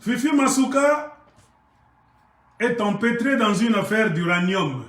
Fifi Masuka est empêtré dans une affaire d'uranium.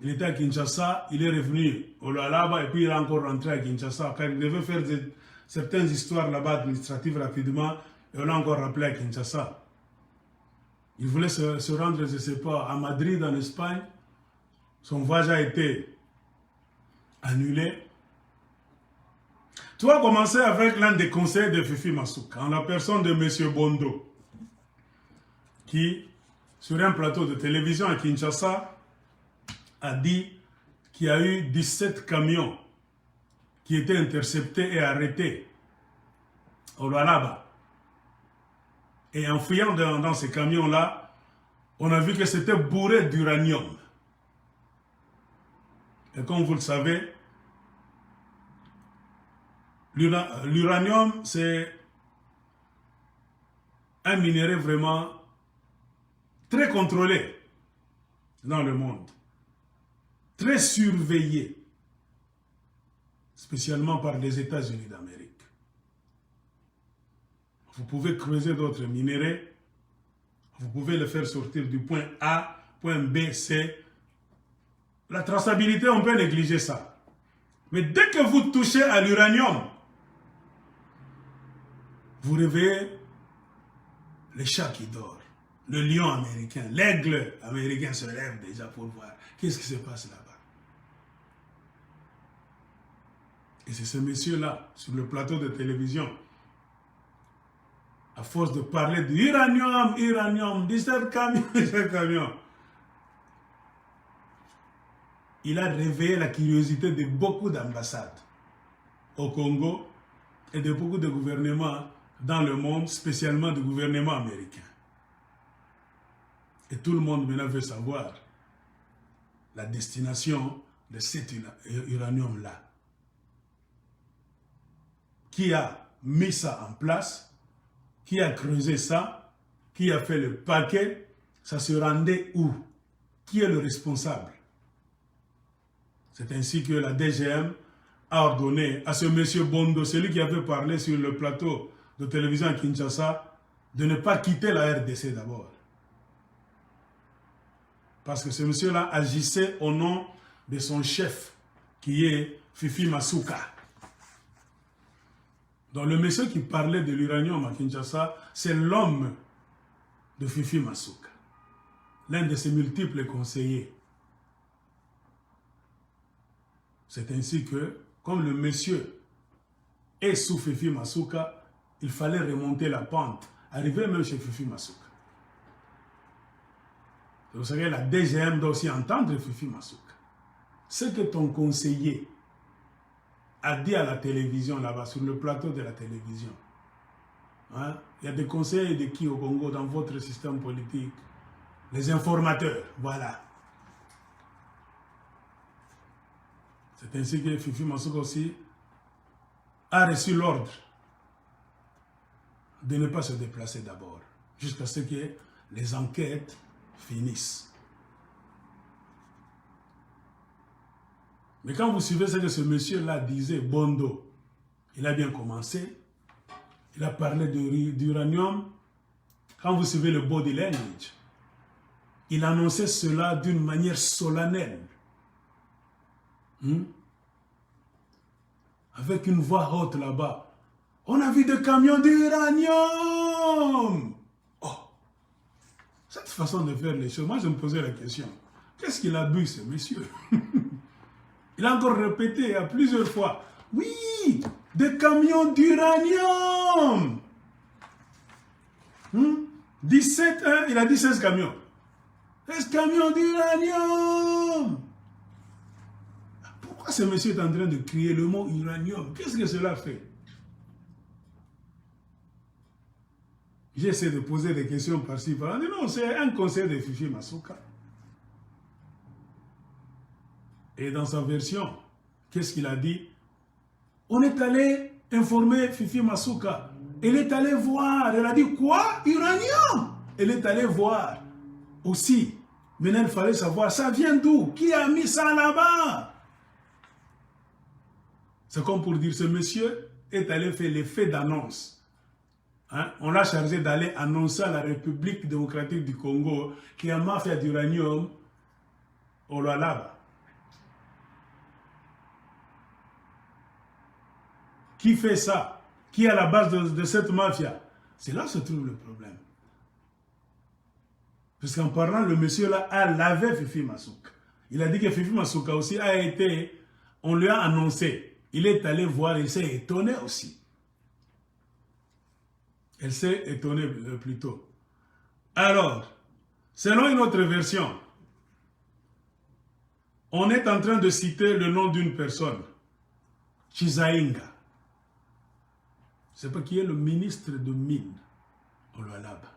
Il était à Kinshasa, il est revenu au Lualaba et puis il est encore rentré à Kinshasa car il devait faire certaines histoires là-bas administratives rapidement et on l'a encore rappelé à Kinshasa. Il voulait se rendre, je ne sais pas, à Madrid en Espagne. Son voyage a été annulé. Tout a commencé avec l'un des conseils de Fifi Masuka, en la personne de M. Bondo, qui, sur un plateau de télévision à Kinshasa, a dit qu'il y a eu 17 camions qui étaient interceptés et arrêtés au Lualaba. Et en fouillant dans ces camions-là, on a vu que c'était bourré d'uranium. Et comme vous le savez, l'uranium, c'est un minerai vraiment très contrôlé dans le monde. Très surveillé, spécialement par les États-Unis d'Amérique. Vous pouvez creuser d'autres minéraux, vous pouvez le faire sortir du point A, point B, C. La traçabilité, on peut négliger ça. Mais dès que vous touchez à l'uranium, vous réveillez le chat qui dort, le lion américain, l'aigle américain se lève déjà pour voir qu'est-ce qui se passe là-bas. Et c'est ce monsieur-là, sur le plateau de télévision, à force de parler d'uranium, uranium, 17 camions, 17 camions, il a réveillé la curiosité de beaucoup d'ambassades au Congo et de beaucoup de gouvernements dans le monde, spécialement du gouvernement américain. Et tout le monde maintenant veut savoir la destination de cet uranium-là. Qui a mis ça en place? Qui a creusé ça? Qui a fait le paquet? Ça se rendait où? Qui est le responsable? C'est ainsi que la DGM a ordonné à ce monsieur Bondo, celui qui avait parlé sur le plateau de télévision à Kinshasa, de ne pas quitter la RDC d'abord. Parce que ce monsieur-là agissait au nom de son chef, qui est Fifi Masuka. Donc le monsieur qui parlait de l'uranium à Kinshasa, c'est l'homme de Fifi Masuka, l'un de ses multiples conseillers. C'est ainsi que, comme le monsieur est sous Fifi Masuka, il fallait remonter la pente, arriver même chez Fifi Masuka. Vous savez, la DGM doit aussi entendre Fifi Masuka. Ce que ton conseiller a dit à la télévision là-bas, sur le plateau de la télévision. Hein? Il y a des conseillers de qui au Congo dans votre système politique? Les informateurs, voilà. C'est ainsi que Fifi Masuka aussi a reçu l'ordre de ne pas se déplacer d'abord, jusqu'à ce que les enquêtes finissent. Mais quand vous suivez ce que ce monsieur-là disait, Bondo, il a bien commencé, il a parlé d'uranium. Quand vous suivez le body language, il annonçait cela d'une manière solennelle. Avec une voix haute là-bas. On a vu des camions d'uranium. Oh, cette façon de faire les choses, moi je me posais la question. Qu'est-ce qu'il a bu ce monsieur? Il a encore répété à plusieurs fois. Oui, des camions d'uranium. 17, hein, il a dit 16 camions. 16 camions d'uranium. Pourquoi ce monsieur est en train de crier le mot uranium? Qu'est-ce que cela fait? J'essaie de poser des questions par-ci, par-là. Non, c'est un conseil de Fifi Masuka. Et dans sa version, qu'est-ce qu'il a dit? On est allé informer Fifi Masuka. Elle est allée voir. Elle a dit quoi? Uranium. Elle est allée voir aussi. Maintenant, il fallait savoir, ça vient d'où? Qui a mis ça là-bas? C'est comme pour dire, ce monsieur est allé faire l'effet d'annonce hein, on l'a chargé d'aller annoncer à la République démocratique du Congo qu'il y a mafia d'uranium au Lualaba. Qui fait ça? Qui est à la base de cette mafia? C'est là que se trouve le problème. Puisqu'en parlant, le monsieur là a lavé Fifi Masuka. Il a dit que Fifi Masuka aussi a été, on lui a annoncé. Il est allé voir, il s'est étonné aussi. Elle s'est étonnée plutôt. Alors, selon une autre version, on est en train de citer le nom d'une personne, Chizainga. C'est pas qui est le ministre de Mines au Lualaba.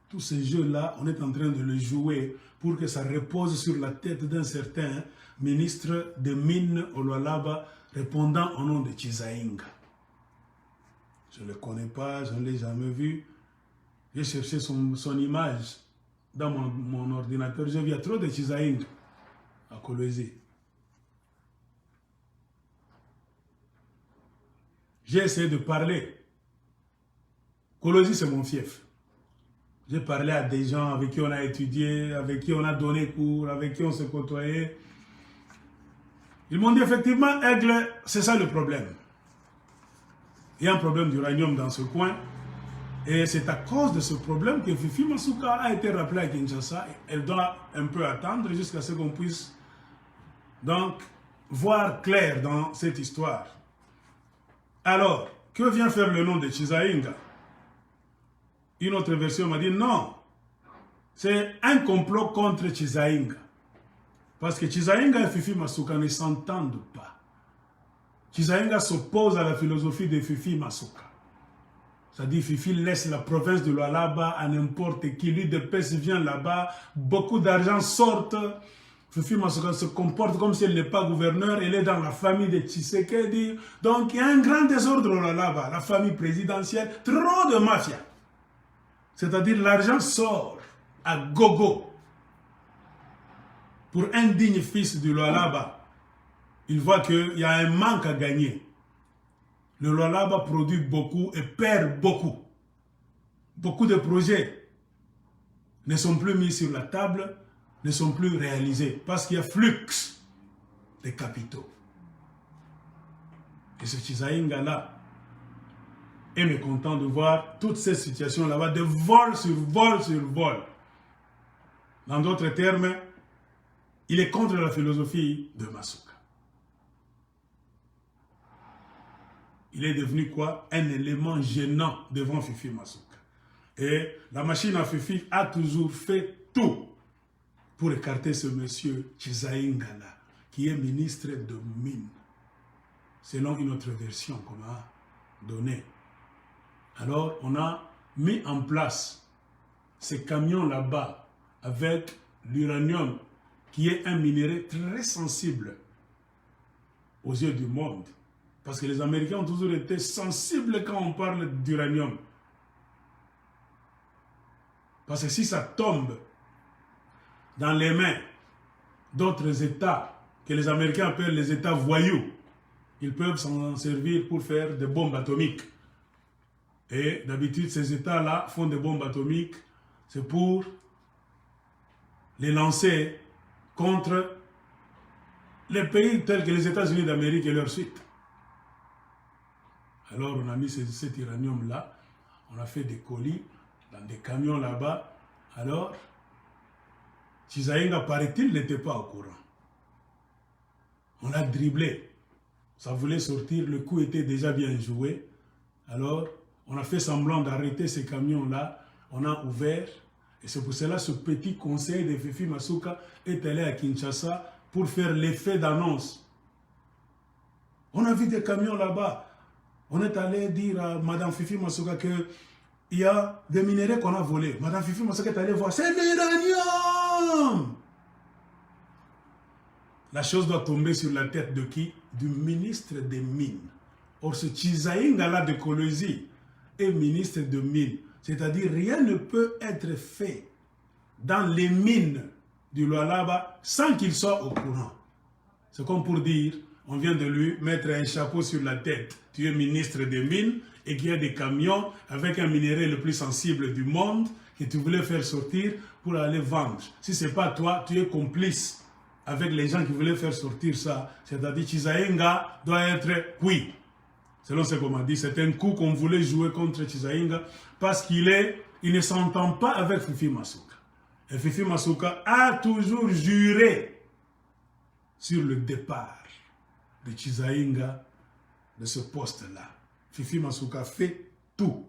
Tous ces jeux-là, on est en train de les jouer pour que ça repose sur la tête d'un certain ministre de Mines au Lualaba répondant au nom de Chizainga. Je ne le connais pas, je ne l'ai jamais vu. J'ai cherché son image dans mon ordinateur. J'ai vu, il y a trop de Chizainga à Kolwezi. J'ai essayé de parler. Kolwezi, c'est mon fief. J'ai parlé à des gens avec qui on a étudié, avec qui on a donné cours, avec qui on s'est côtoyé. Ils m'ont dit effectivement, Aigle, c'est ça le problème. Il y a un problème d'uranium dans ce coin. Et c'est à cause de ce problème que Fifi Masuka a été rappelée à Kinshasa. Elle doit un peu attendre jusqu'à ce qu'on puisse donc voir clair dans cette histoire. Alors, que vient faire le nom de Chizainga? Une autre version m'a dit non, c'est un complot contre Chizainga. Parce que Chizainga et Fifi Masuka ne s'entendent pas. Chizainga s'oppose à la philosophie de Fifi Masuka. C'est-à-dire Fifi laisse la province de Lualaba à n'importe qui. L'UDPS vient là-bas, beaucoup d'argent sort. Fifi Masuka se comporte comme si elle n'est pas gouverneur, elle est dans la famille de Tshisekedi. Donc il y a un grand désordre là-bas, la famille présidentielle, trop de mafia. C'est-à-dire l'argent sort à gogo. Pour un digne fils du Lualaba, il voit qu'il y a un manque à gagner. Le Lualaba produit beaucoup et perd beaucoup. Beaucoup de projets ne sont plus mis sur la table, ne sont plus réalisés parce qu'il y a flux de capitaux. Et ce Chizainga-là est mécontent de voir toutes ces situations là-bas de vol sur vol sur vol. Dans d'autres termes, il est contre la philosophie de Masuka. Il est devenu quoi? Un élément gênant devant Fifi Masuka. Et la machine à Fifi a toujours fait tout pour écarter ce monsieur Chizainga-là, qui est ministre de Mines, selon une autre version qu'on a donnée. Alors, on a mis en place ces camions là-bas avec l'uranium, qui est un minerai très sensible aux yeux du monde. Parce que les Américains ont toujours été sensibles quand on parle d'uranium. Parce que si ça tombe dans les mains d'autres États, que les Américains appellent les États voyous, ils peuvent s'en servir pour faire des bombes atomiques. Et d'habitude, ces États-là font des bombes atomiques, c'est pour les lancer contre les pays tels que les États-Unis d'Amérique et leur suite. Alors on a mis cet uranium-là, on a fait des colis dans des camions là-bas. Alors, Chizainga, paraît-il, n'était pas au courant. On l'a dribblé. Ça voulait sortir, le coup était déjà bien joué. Alors, on a fait semblant d'arrêter ces camions-là. On a ouvert. Et c'est pour cela que ce petit conseil de Fifi Masuka est allé à Kinshasa pour faire l'effet d'annonce. On a vu des camions là-bas. On est allé dire à Mme Fifi Masuka qu'il y a des minéraux qu'on a volés. Mme Fifi Masuka est allée voir. C'est l'uranium! La chose doit tomber sur la tête de qui? Du ministre des Mines. Or, ce Chizainga-là de Kolwezi est ministre de Mines. C'est-à-dire, rien ne peut être fait dans les mines du Lualaba sans qu'il soit au courant. C'est comme pour dire, on vient de lui mettre un chapeau sur la tête. Tu es ministre des Mines et qu'il y a des camions avec un minerai le plus sensible du monde que tu voulais faire sortir pour aller vendre. Si ce n'est pas toi, tu es complice avec les gens qui voulaient faire sortir ça. C'est-à-dire Chizaenga doit être cuit. Selon ce qu'on m'a dit, c'est un coup qu'on voulait jouer contre Chizaenga parce qu'il ne s'entend pas avec Fifi Masuka. Et Fifi Masuka a toujours juré sur le départ de Chizaenga de ce poste-là. Fifi Masuka fait tout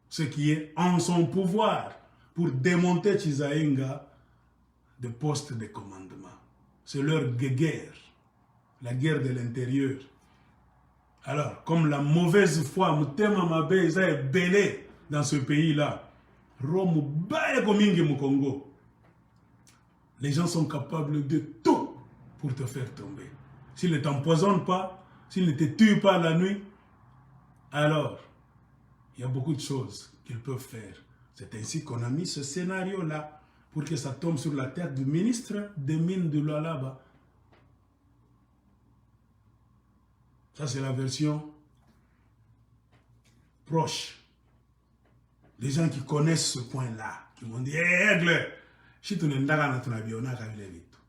ce qui est en son pouvoir pour démonter Chizaenga de poste de commandement. C'est leur guerre, la guerre de l'intérieur. Alors, comme la mauvaise foi, Mutema Mabe est belé dans ce pays-là, Rome baye komingi mu Congo. Les gens sont capables de tout pour te faire tomber. S'ils ne t'empoisonnent pas, s'ils ne te tuent pas la nuit, alors, il y a beaucoup de choses qu'ils peuvent faire. C'est ainsi qu'on a mis ce scénario-là pour que ça tombe sur la tête du ministre des Mines de Lualaba. Ça, c'est la version proche. Les gens qui connaissent ce point-là, qui vont dire, Aigle, si tu n'es pas dans ton avion, on a vu les vitres.